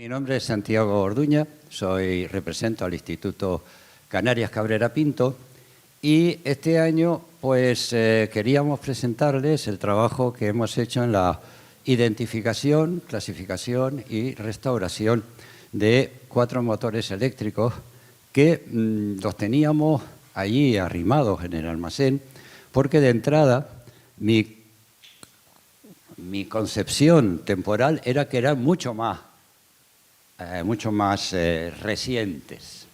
Mi nombre es Santiago Orduña, represento al Instituto Canarias Cabrera Pinto y este año pues queríamos presentarles el trabajo que hemos hecho en la identificación, clasificación y restauración de 4 motores eléctricos que los teníamos allí arrimados en el almacén porque de entrada mi concepción temporal era que eran mucho más recientes.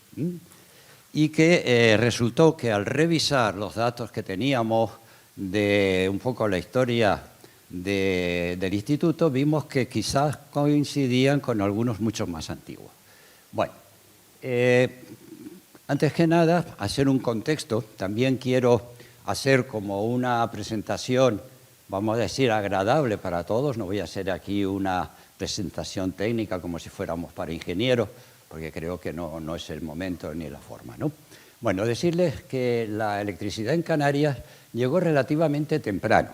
Y que resultó que al revisar los datos que teníamos de un poco la historia del instituto, vimos que quizás coincidían con algunos mucho más antiguos. Bueno, antes que nada, hacer un contexto. También quiero hacer como una presentación, vamos a decir, agradable para todos. No voy a hacer aquí una presentación técnica como si fuéramos para ingenieros, porque creo que no es el momento ni la forma, ¿no? Bueno, decirles que la electricidad en Canarias llegó relativamente temprano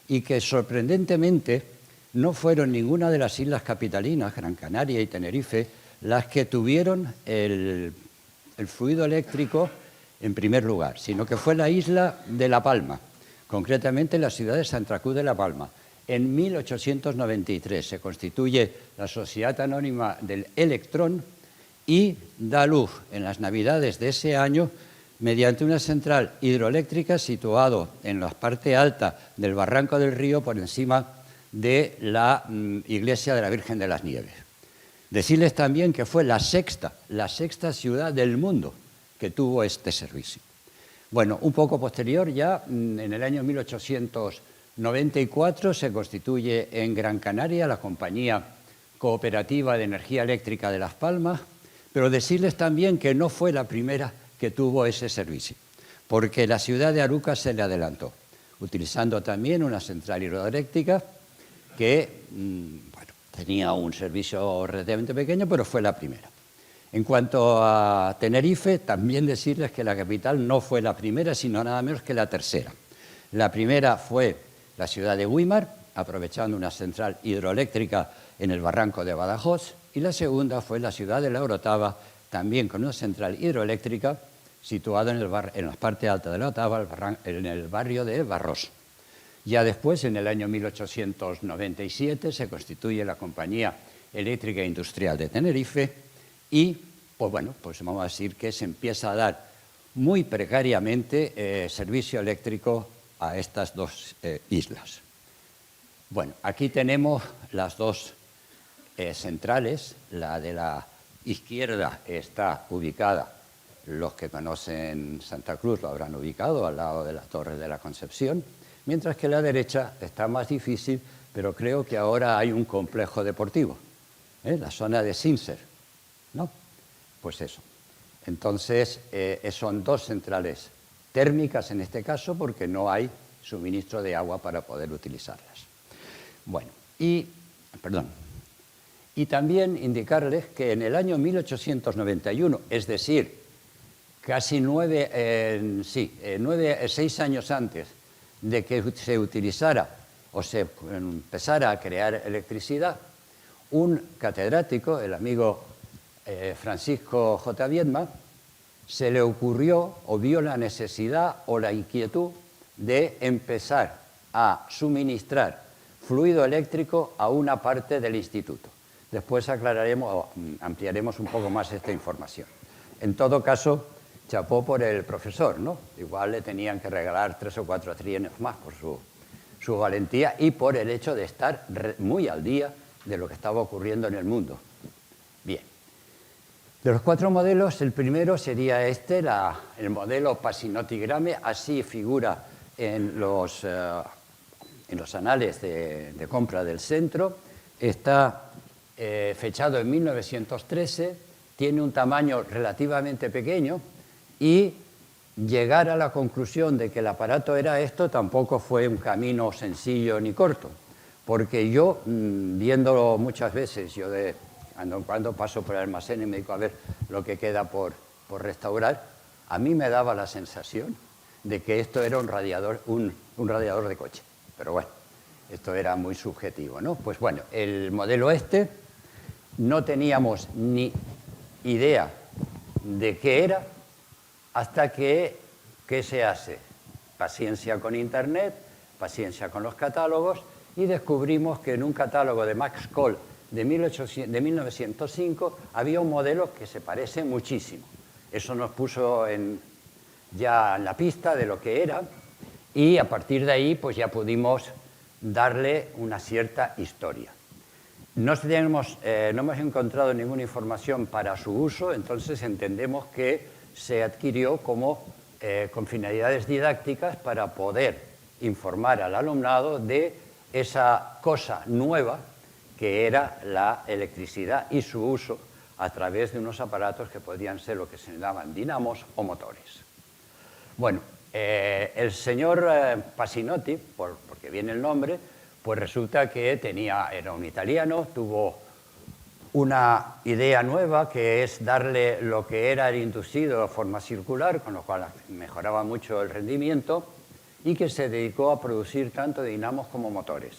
y que sorprendentemente no fueron ninguna de las islas capitalinas, Gran Canaria y Tenerife, las que tuvieron el fluido eléctrico en primer lugar, sino que fue la isla de La Palma, concretamente la ciudad de Santa Cruz de La Palma. En 1893 se constituye la Sociedad Anónima del Electrón y da luz en las Navidades de ese año mediante una central hidroeléctrica situado en la parte alta del Barranco del Río por encima de la iglesia de la Virgen de las Nieves. Decirles también que fue la sexta ciudad del mundo que tuvo este servicio. Bueno, un poco posterior ya, en el año 1894 se constituye en Gran Canaria la Compañía Cooperativa de Energía Eléctrica de Las Palmas, pero decirles también que no fue la primera que tuvo ese servicio, porque la ciudad de Aruca se le adelantó, utilizando también una central hidroeléctrica que bueno, tenía un servicio relativamente pequeño, pero fue la primera. En cuanto a Tenerife, también decirles que la capital no fue la primera, sino nada menos que la tercera. La primera fue la ciudad de Güímar, aprovechando una central hidroeléctrica en el barranco de Badajoz, y la segunda fue la ciudad de La Orotava, también con una central hidroeléctrica situada en la parte alta de La Orotava, en el barrio de Barros. Ya después, en el año 1897, se constituye la Compañía Eléctrica Industrial de Tenerife y, pues bueno, pues vamos a decir que se empieza a dar muy precariamente servicio eléctrico a estas dos islas. Bueno, aquí tenemos las dos centrales. La de la izquierda está ubicada, los que conocen Santa Cruz lo habrán ubicado, al lado de la Torre de la Concepción, mientras que la derecha está más difícil, pero creo que ahora hay un complejo deportivo, la zona de Sincer, ¿no? Pues eso. Entonces, son dos centrales térmicas en este caso, porque no hay suministro de agua para poder utilizarlas. Bueno, y también indicarles que en el año 1891, es decir, casi 6 años antes de que se utilizara o se empezara a crear electricidad, un catedrático, el amigo Francisco J. Viedma, se le ocurrió o vio la necesidad o la inquietud de empezar a suministrar fluido eléctrico a una parte del instituto. Después aclararemos o ampliaremos un poco más esta información. En todo caso, chapó por el profesor, ¿no? Igual le tenían que regalar 3 o 4 trienios más por su valentía y por el hecho de estar muy al día de lo que estaba ocurriendo en el mundo. Bien. De los 4 modelos, el primero sería este, el modelo Passinotti-Gramme, así figura en los anales de compra del centro. Está fechado en 1913, tiene un tamaño relativamente pequeño y llegar a la conclusión de que el aparato era esto tampoco fue un camino sencillo ni corto, porque yo, viéndolo muchas veces, yo cuando paso por el almacén y me digo a ver lo que queda por restaurar, a mí me daba la sensación de que esto era un radiador de coche. Pero bueno, esto era muy subjetivo, ¿no? Pues bueno, el modelo no teníamos ni idea de qué era, hasta que, ¿qué se hace? Paciencia con Internet, paciencia con los catálogos, y descubrimos que en un catálogo de Max Cole de 1905 había un modelo que se parece muchísimo. Eso nos puso ya en la pista de lo que era, y a partir de ahí pues ya pudimos darle una cierta historia. No hemos encontrado ninguna información para su uso, entonces entendemos que se adquirió como con finalidades didácticas para poder informar al alumnado de esa cosa nueva que era la electricidad y su uso a través de unos aparatos que podían ser lo que se llamaban dinamos o motores. Bueno, el señor Pasinotti, porque viene el nombre, pues resulta que era un italiano, tuvo una idea nueva, que es darle lo que era el inducido de forma circular, con lo cual mejoraba mucho el rendimiento, y que se dedicó a producir tanto dinamos como motores.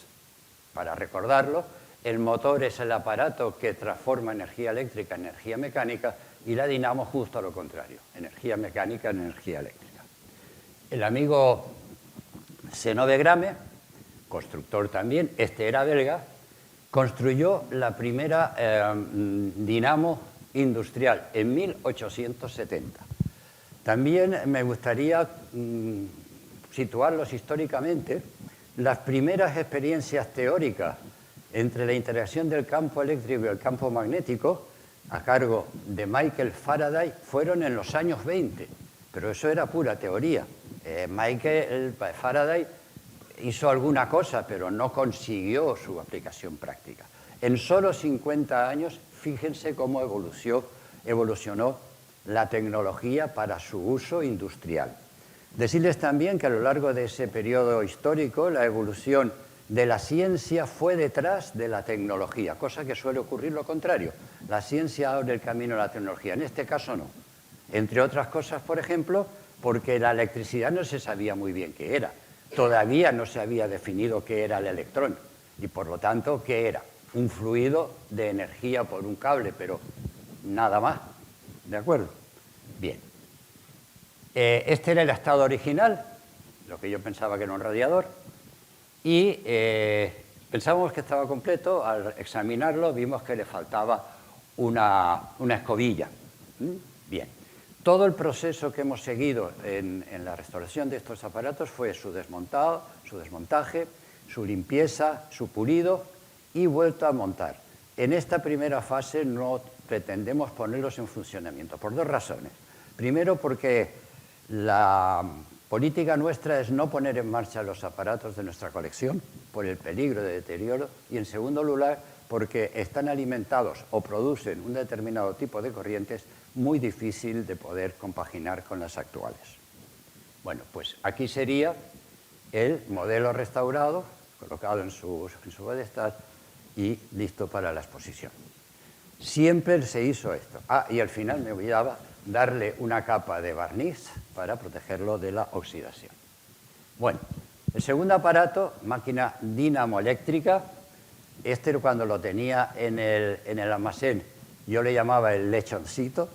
Para recordarlo, el motor es el aparato que transforma energía eléctrica en energía mecánica, y la dinamo justo a lo contrario, energía mecánica en energía eléctrica. El amigo Zenove Grame, constructor también, este era belga, construyó la primera dinamo industrial en 1870. También me gustaría situarlos históricamente. Las primeras experiencias teóricas entre la interacción del campo eléctrico y el campo magnético, a cargo de Michael Faraday, fueron en los años 20, pero eso era pura teoría. Michael Faraday hizo alguna cosa, pero no consiguió su aplicación práctica. En solo 50 años, fíjense cómo evolucionó la tecnología para su uso industrial. Decirles también que a lo largo de ese periodo histórico, la evolución de la ciencia fue detrás de la tecnología, cosa que suele ocurrir lo contrario. La ciencia abre el camino a la tecnología, en este caso no. Entre otras cosas, por ejemplo, porque la electricidad no se sabía muy bien qué era. Todavía no se había definido qué era el electrón y, por lo tanto, qué era. Un fluido de energía por un cable, pero nada más. ¿De acuerdo? Bien. Este era el estado original, lo que yo pensaba que era un radiador, y pensábamos que estaba completo. Al examinarlo vimos que le faltaba una escobilla. Bien. Todo el proceso que hemos seguido en la restauración de estos aparatos fue su desmontaje, su limpieza, su pulido y vuelto a montar. En esta primera fase no pretendemos ponerlos en funcionamiento, por dos razones. Primero, porque la política nuestra es no poner en marcha los aparatos de nuestra colección por el peligro de deterioro, y en segundo lugar, porque están alimentados o producen un determinado tipo de corrientes muy difícil de poder compaginar con las actuales. Bueno, pues aquí sería el modelo restaurado, colocado en su pedestal y listo para la exposición. Siempre se hizo esto. Y al final me olvidaba darle una capa de barniz para protegerlo de la oxidación. Bueno, el segundo aparato, máquina dinamoeléctrica, este cuando lo tenía en el almacén, yo le llamaba el lechoncito.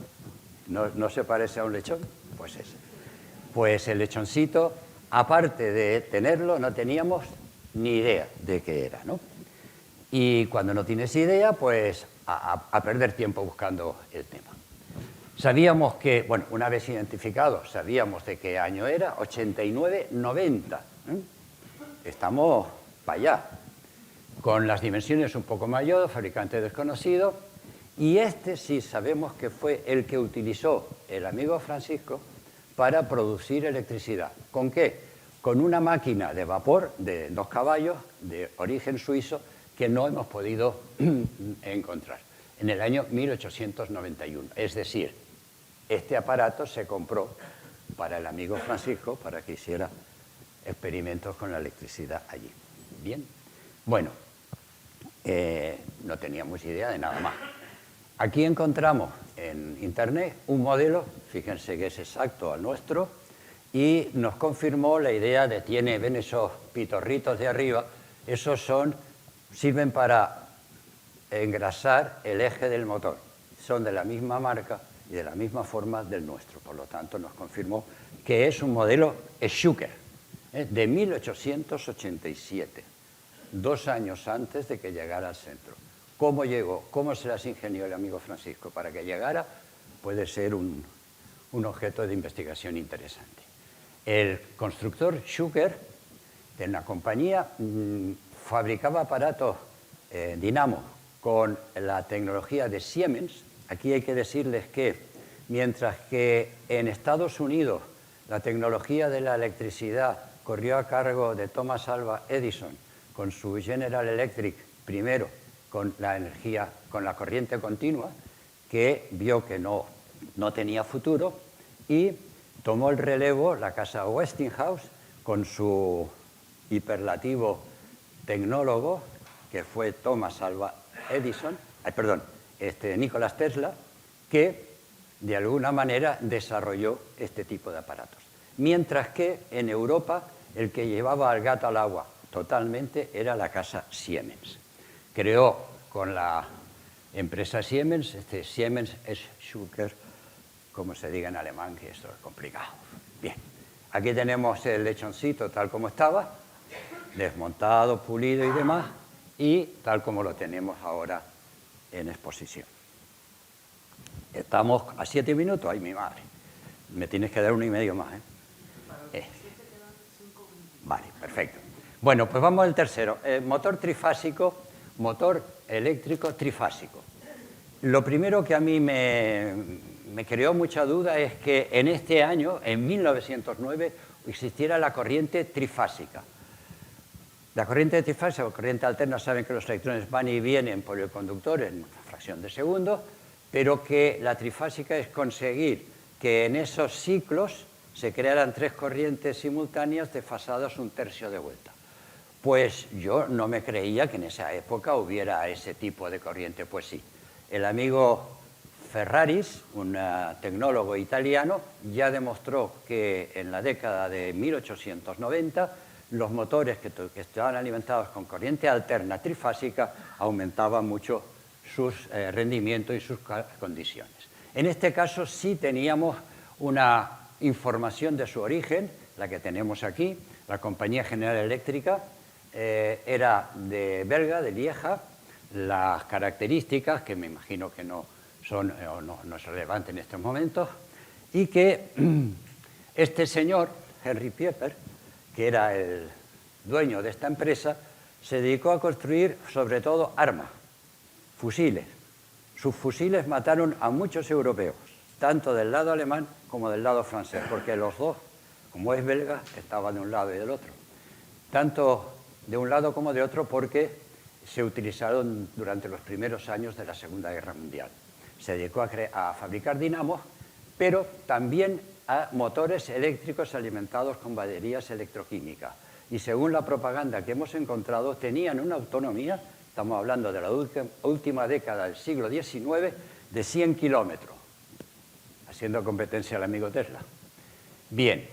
¿No se parece a un lechón? Pues ese. Pues el lechoncito, aparte de tenerlo, no teníamos ni idea de qué era, ¿no? Y cuando no tienes idea, pues a perder tiempo buscando el tema. Sabíamos que, bueno, una vez identificado, sabíamos de qué año era, 89, 90. Estamos para allá. Con las dimensiones un poco mayor, fabricante desconocido, y este sí sabemos que fue el que utilizó el amigo Francisco para producir electricidad. ¿Con qué? Con una máquina de vapor de 2 caballos de origen suizo que no hemos podido encontrar en el año 1891. Es decir, este aparato se compró para el amigo Francisco para que hiciera experimentos con la electricidad allí. Bien, bueno, no teníamos idea de nada más. Aquí encontramos en Internet un modelo, fíjense que es exacto al nuestro, y nos confirmó la idea de, ven esos pitorritos de arriba, esos sirven para engrasar el eje del motor. Son de la misma marca y de la misma forma del nuestro. Por lo tanto, nos confirmó que es un modelo Schucker, de 1887, 2 años antes de que llegara al centro. ¿Cómo llegó? ¿Cómo se las ingenió el amigo Francisco para que llegara? Puede ser un objeto de investigación interesante. El constructor Schucker, de la compañía, fabricaba aparatos dinamo con la tecnología de Siemens. Aquí hay que decirles que mientras que en Estados Unidos la tecnología de la electricidad corrió a cargo de Thomas Alva Edison con su General Electric, primero con la energía, con la corriente continua, que vio que no tenía futuro, y tomó el relevo la casa Westinghouse con su hiperlativo tecnólogo, que fue Thomas Alva Edison, Nikola Tesla, que de alguna manera desarrolló este tipo de aparatos. Mientras que en Europa el que llevaba al gato al agua totalmente era la casa Siemens. Creó con la empresa Siemens, Siemens Schucker, como se diga en alemán, que esto es complicado. Bien, aquí tenemos el lechoncito tal como estaba, desmontado, pulido y demás, y tal como lo tenemos ahora en exposición. Estamos a 7 minutos, ay mi madre, me tienes que dar 1,5 más, ¿eh? Vale, perfecto. Bueno, pues vamos al tercero, motor trifásico, motor eléctrico trifásico. Lo primero que a mí me creó mucha duda es que en este año, en 1909, existiera la corriente trifásica. La corriente trifásica o corriente alterna, saben que los electrones van y vienen por el conductor en una fracción de segundo, pero que la trifásica es conseguir que en esos ciclos se crearan 3 corrientes simultáneas desfasadas 1/3 de vuelta. Pues yo no me creía que en esa época hubiera ese tipo de corriente. Pues sí, el amigo Ferraris, un tecnólogo italiano, ya demostró que en la década de 1890 los motores que estaban alimentados con corriente alterna trifásica aumentaban mucho sus rendimientos y sus condiciones. En este caso sí teníamos una información de su origen, la que tenemos aquí. La Compañía General Eléctrica era de belga, de Lieja. Las características, que me imagino que no son o no es relevante en estos momentos, y que este señor, Henry Pieper, que era el dueño de esta empresa, se dedicó a construir sobre todo armas, fusiles. Sus fusiles mataron a muchos europeos, tanto del lado alemán como del lado francés, porque los dos, como es belga, estaban de un lado y del otro. Tanto de un lado como de otro porque se utilizaron durante los primeros años de la Segunda Guerra Mundial. Se dedicó a fabricar dinamos, pero también a motores eléctricos alimentados con baterías electroquímicas. Y según la propaganda que hemos encontrado, tenían una autonomía, estamos hablando de la última década del siglo XIX, de 100 kilómetros, haciendo competencia al amigo Tesla. Bien,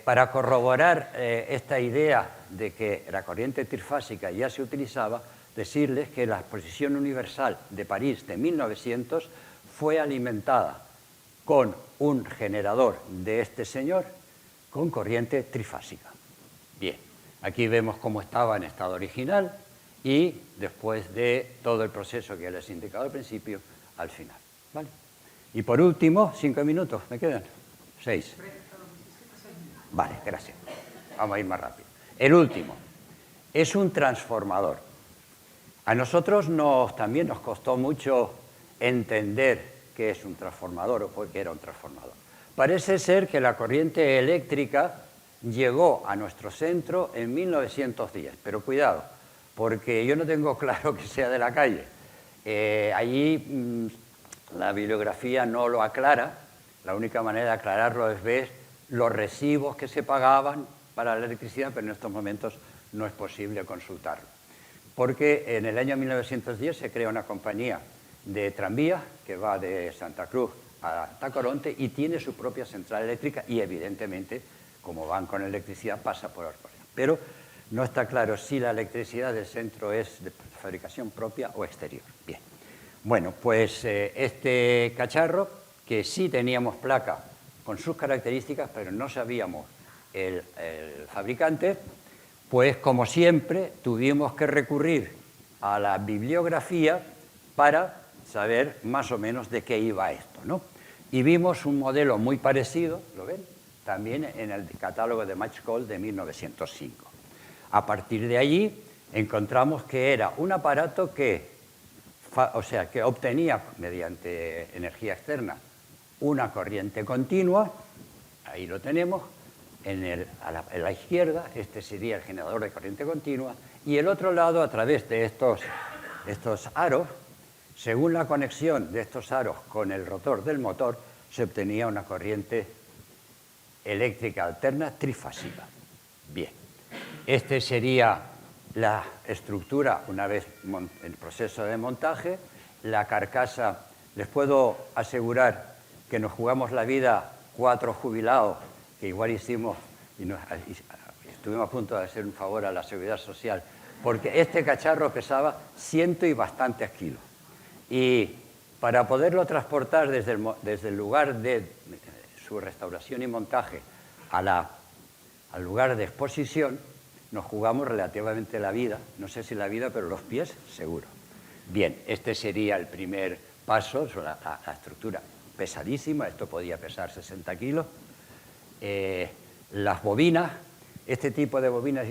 para corroborar esta idea de que la corriente trifásica ya se utilizaba, decirles que la Exposición Universal de París de 1900 fue alimentada con un generador de este señor con corriente trifásica. Bien, aquí vemos cómo estaba en estado original y después de todo el proceso que les he indicado al principio, al final. ¿Vale? Y por último, 5 minutos, ¿me quedan? 6. Vale, gracias. Vamos a ir más rápido. El último es un transformador. A nosotros también nos costó mucho entender qué es un transformador o por qué era un transformador. Parece ser que la corriente eléctrica llegó a nuestro centro en 1910, pero cuidado, porque yo no tengo claro que sea de la calle. Allí la bibliografía no lo aclara. La única manera de aclararlo es ver los recibos que se pagaban para la electricidad, pero en estos momentos no es posible consultarlo. Porque en el año 1910 se crea una compañía de tranvías que va de Santa Cruz a Tacoronte y tiene su propia central eléctrica y, evidentemente, como van con electricidad, pasa por Arcosa. Pero No está claro si la electricidad del centro es de fabricación propia o exterior. Bien. Bueno, pues este cacharro, que sí teníamos placa con sus características, pero no sabíamos el fabricante, pues como siempre tuvimos que recurrir a la bibliografía para saber más o menos de qué iba esto, ¿no? Y vimos un modelo muy parecido, ¿lo ven? También en el catálogo de Match Call de 1905. A partir de allí encontramos que era un aparato que obtenía mediante energía externa una corriente continua, ahí lo tenemos, a la izquierda, este sería el generador de corriente continua, y el otro lado, a través de estos aros, según la conexión de estos aros con el rotor del motor, se obtenía una corriente eléctrica alterna trifásica. Bien, este sería la estructura una vez en proceso de montaje. La carcasa, les puedo asegurar que nos jugamos la vida 4 jubilados, que igual hicimos, y estuvimos a punto de hacer un favor a la Seguridad Social, porque este cacharro pesaba 100 y bastantes kilos. Y para poderlo transportar desde el lugar de su restauración y montaje al lugar de exposición, nos jugamos relativamente la vida, no sé si la vida, pero los pies seguro. Bien, este sería el primer paso, la estructura pesadísima, esto podía pesar 60 kilos. Las bobinas, este tipo de bobinas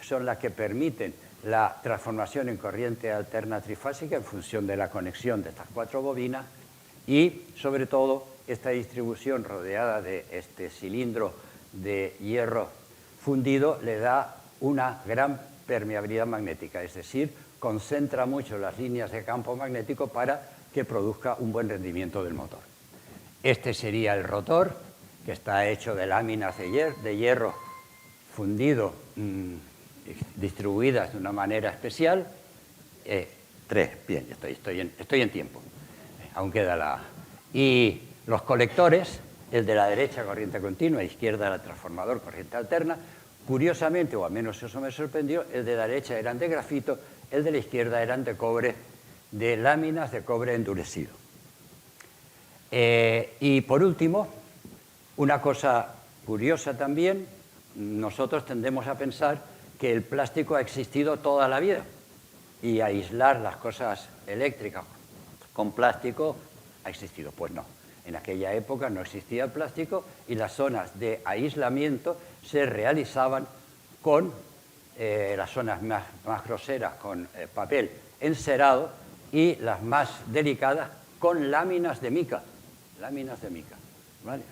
son las que permiten la transformación en corriente alterna trifásica en función de la conexión de estas 4 bobinas y, sobre todo, esta distribución rodeada de este cilindro de hierro fundido le da una gran permeabilidad magnética, es decir, concentra mucho las líneas de campo magnético para que produzca un buen rendimiento del motor. Este sería el rotor, que está hecho de láminas de hierro fundido, distribuidas de una manera especial. 3, bien, estoy en tiempo, aún queda la... Y los colectores, el de la derecha corriente continua, izquierda el transformador corriente alterna. Curiosamente, o al menos eso me sorprendió, el de la derecha eran de grafito, el de la izquierda eran de cobre, de láminas de cobre endurecido. Y por último, una cosa curiosa también, nosotros tendemos a pensar que el plástico ha existido toda la vida y aislar las cosas eléctricas con plástico ha existido. Pues no, en aquella época no existía el plástico y las zonas de aislamiento se realizaban con las zonas más groseras con papel encerado y las más delicadas con láminas de mica, ¿vale?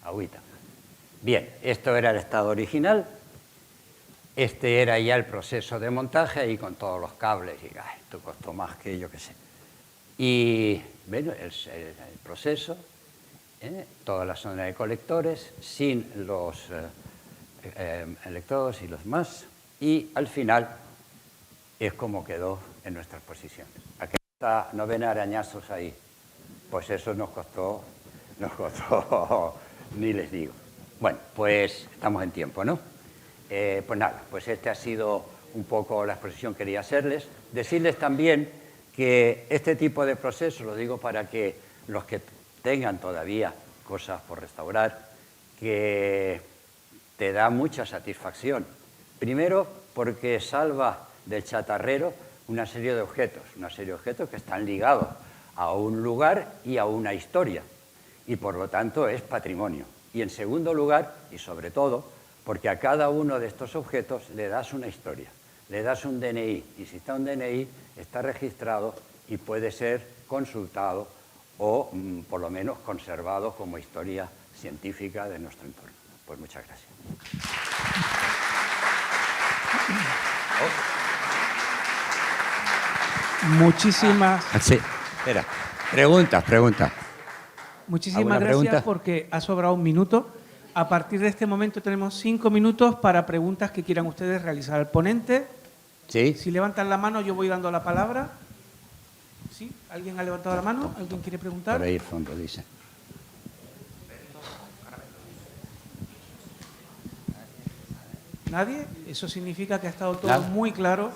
Agüita. Bien, esto era el estado original. Este era ya el proceso de montaje y con todos los cables y esto costó más que yo qué sé. Y bueno, el proceso, toda la zona de colectores, sin los electrodos y los más, y al final es como quedó en nuestra exposición. Aquella novena arañazos ahí, pues eso nos costó, ni les digo. Bueno, pues estamos en tiempo, ¿no? Pues nada, pues este ha sido un poco la exposición que quería hacerles. Decirles también que este tipo de procesos, lo digo para que los que tengan todavía cosas por restaurar, que te da mucha satisfacción. Primero, porque salva del chatarrero una serie de objetos que están ligados a un lugar y a una historia, y por lo tanto es patrimonio. Y en segundo lugar, y sobre todo, porque a cada uno de estos objetos le das una historia, le das un DNI, y si está un DNI, está registrado y puede ser consultado o por lo menos conservado como historia científica de nuestro entorno. Pues muchas gracias. Muchísimas... Sí, espera. Preguntas. Muchísimas gracias porque ha sobrado un minuto. A partir de este momento tenemos 5 minutos para preguntas que quieran ustedes realizar al ponente. Sí. Si levantan la mano, yo voy dando la palabra. ¿Sí? ¿Alguien ha levantado la mano? ¿Alguien quiere preguntar? Por ahí el fondo, dice. ¿Nadie? Eso significa que ha estado todo muy claro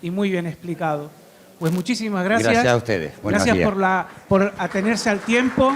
y muy bien explicado. Pues muchísimas gracias. Gracias a ustedes. Buenos gracias días. por atenerse al tiempo.